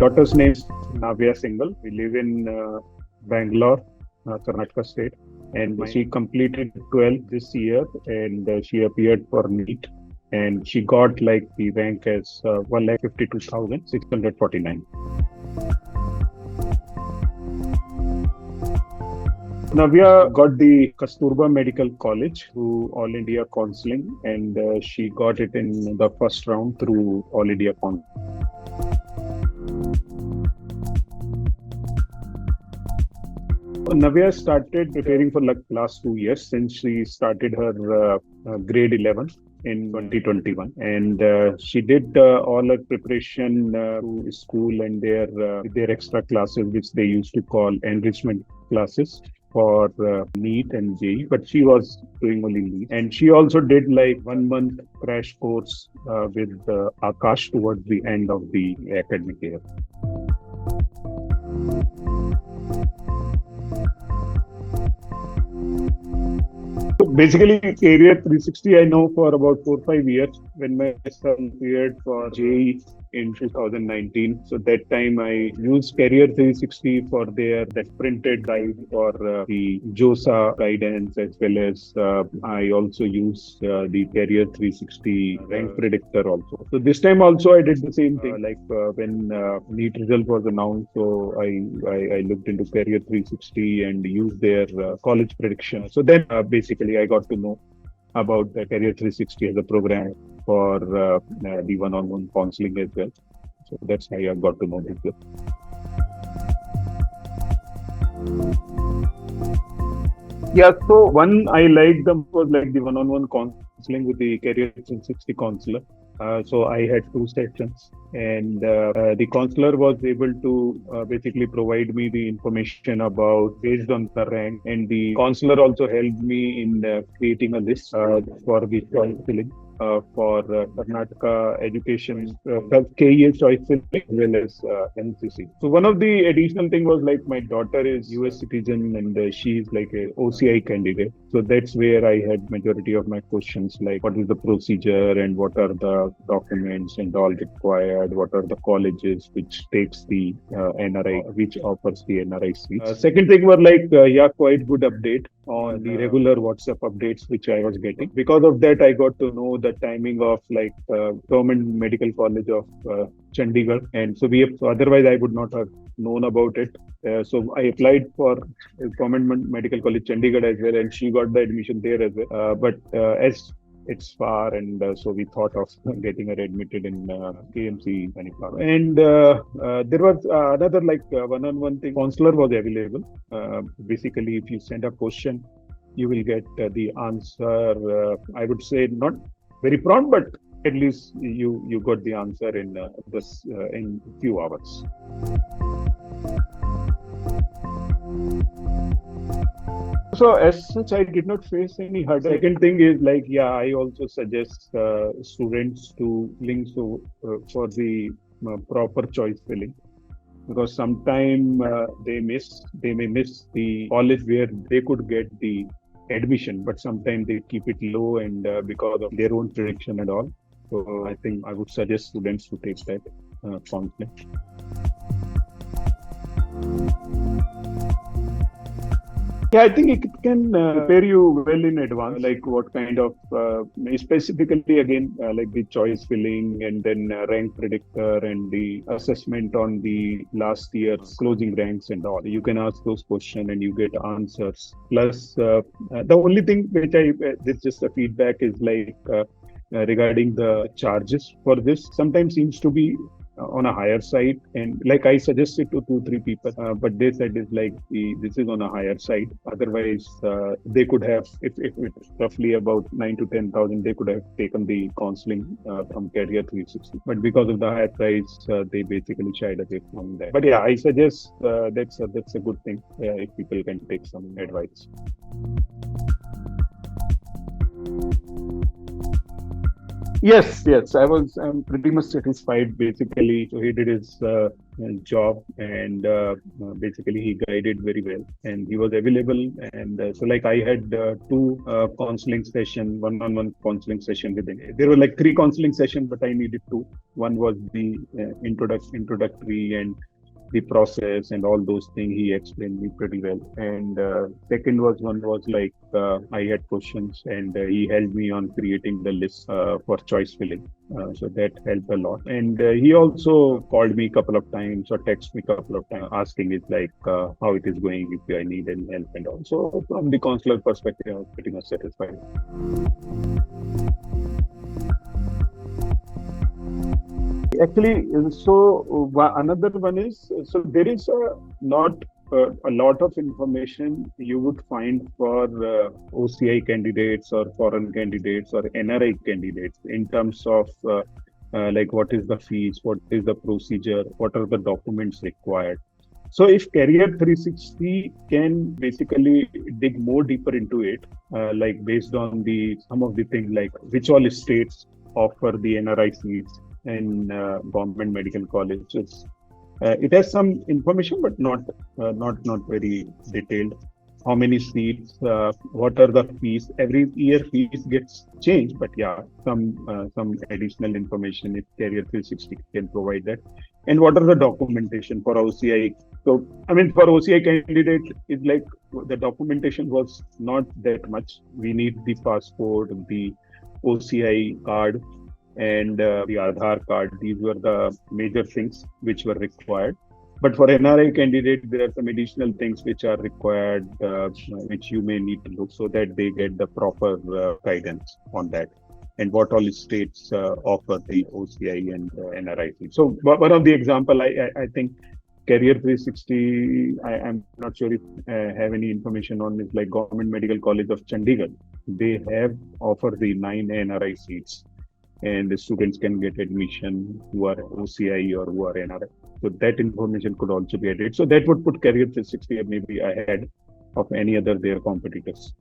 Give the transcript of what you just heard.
daughter's name is Navya Singhal. We live in Bangalore, Karnataka state. And she completed 12th this year and she appeared for NEET. And she got like the rank as 1,52,649. Navya got the Kasturba Medical College through All India Counselling, and she got it in the first round through All India Counselling. Navya started preparing for like last 2 years since she started her grade 11 in 2021, and she did all her preparation through school and their extra classes, which they used to call enrichment classes for NEET and JEE, but she was doing only NEET. And she also did like 1 month crash course with Akash towards the end of the academic year. So basically, Career 360 I know for about 4-5 years when my son appeared for JEE in 2019. So that time I used Career 360 for that printed guide for the JOSA guidance, as well as I also use the Career 360 rank predictor also. So this time also I did the same thing, when NEET result was announced. So I looked into Career 360 and used their college prediction. So then basically I got to know about the Career 360 as a program for the one-on-one counseling as well. So that's how I got to know this. Yeah, so one I liked them was like the one-on-one counseling with the Career 360 counselor. So I had 2 sessions, and the counselor was able to basically provide me the information about based on the rank, and the counselor also helped me in creating a list for the choice filling for Karnataka education, KES choice filling as well as NCC. So one of the additional thing was like my daughter is US citizen and she's like a OCI candidate. So that's where I had majority of my questions, like what is the procedure and what are the documents and all required, what are the colleges which takes the NRI, which offers the NRI seats. Second thing were like, quite good update on the regular WhatsApp updates which I was getting. Because of that, I got to know the timing of like Government Medical College of Chandigarh, and so otherwise I would not have known about it. So I applied for Government Medical College Chandigarh as well, and she got the admission there as well. But as it's far, and so we thought of getting her admitted in KMC Manipur. And there was another like one-on-one thing. Counselor was available. Basically, if you send a question, you will get the answer. I would say not very prompt, but at least you got the answer in few hours. So as such, I did not face any hurdle. Second thing is like, I also suggest students to link for the proper choice filling, because sometime they may miss the college where they could get the admission, but sometimes they keep it low and because of their own prediction and all. So I think I would suggest students to take that counseling. Yeah, I think it can prepare you well in advance, like what kind of, specifically again, like the choice filling and then rank predictor and the assessment on the last year's closing ranks and all. You can ask those questions and you get answers. Plus, the only thing which this just a feedback is like regarding the charges for this sometimes seems to be on a higher side, and like I suggested to 2-3 people, but they said it's like this is on a higher side. Otherwise, they could have, if it's roughly about 9 to 10,000, they could have taken the counseling from Career 360. But because of the higher price, they basically shied away from that. But I suggest that's a good thing if people can take some advice. Yes, I'm pretty much satisfied basically. So he did his job, and basically he guided very well, and he was available. And so like I had two counseling session, one-on-one counseling session with him. There were like three counseling sessions, but I needed two. One was the introductory and the process and all those things. He explained me pretty well. And second was one was like I had questions, and he helped me on creating the list for choice filling. So that helped a lot. And he also called me a couple of times or texted me a couple of times asking it like how it is going, if I need any help and all. So from the counselor perspective, I was pretty much satisfied. Actually, another one is, so there is not a lot of information you would find for OCI candidates or foreign candidates or NRI candidates in terms of like what is the fees, what is the procedure, what are the documents required. So if Career 360 can basically dig more deeper into it, like based on the some of the things like which all states offer the NRI seats in government medical colleges. It has some information, but not very detailed. How many seats? What are the fees? Every year fees gets changed, but yeah, some additional information if Career 360 can provide that. And what are the documentation for OCI? So I mean, for OCI candidate, it's like the documentation was not that much. We need the passport, the OCI card, and the Aadhaar card. These were the major things which were required. But for NRI candidate, there are some additional things which are required, which you may need to look so that they get the proper guidance on that. And what all states offer the OCI and NRI. So one of the example, I think Career 360, I'm not sure if have any information on is like Government Medical College of Chandigarh. They have offered the 9 NRI seats, and the students can get admission who are OCI or who are NRI. So that information could also be added. So that would put Career 360 maybe ahead of any other their competitors.